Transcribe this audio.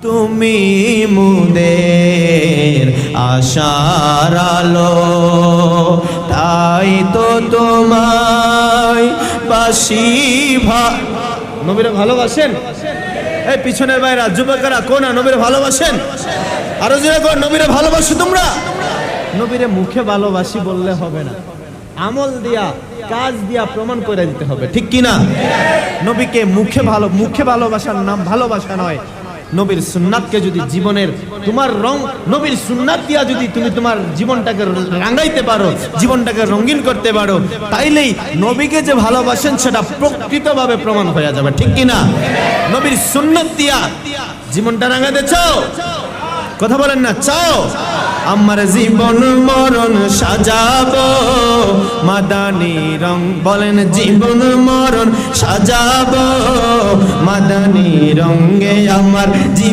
তুমি মুদের আশার আলো, তাই তো তোমায় বাসি নবীরে ভালোবাসেন? এই পিছনের ভাইরা যুবকেরা কোনা নবীরে ভালোবাসেন? আরো জোরে কোন নবীরে ভালোবাসো তোমরা? নবীরে মুখে ভালোবাসি বললে হবে না, আমল দিয়া কাজ দিয়া প্রমাণ করে দিতে হবে, ঠিক কি না? নবীকে মুখে ভালোবাসার নাম ভালোবাসা নয়। নবীর সুন্নাতকে যদি জীবনের তোমার নবীর সুন্নাত দিয়া যদি তুমি তোমার জীবনটাকে রাঙাইতে পারো, জীবনটাকে রঙিন করতে পারো, তাইলেই নবীকে যে ভালোবাসেন সেটা প্রকৃতভাবে প্রমাণ হয়ে যাবে, ঠিক কি না? নবীর সুন্নাত দিয়া জীবনটা রাঙাতে চাও? কথা বলেন না, চাও? আমার জীবন মরণ সাজাবো মাদানী রং, বলেন জীবন মরণ সাজাবো মাদানী রঙে আমার জীবন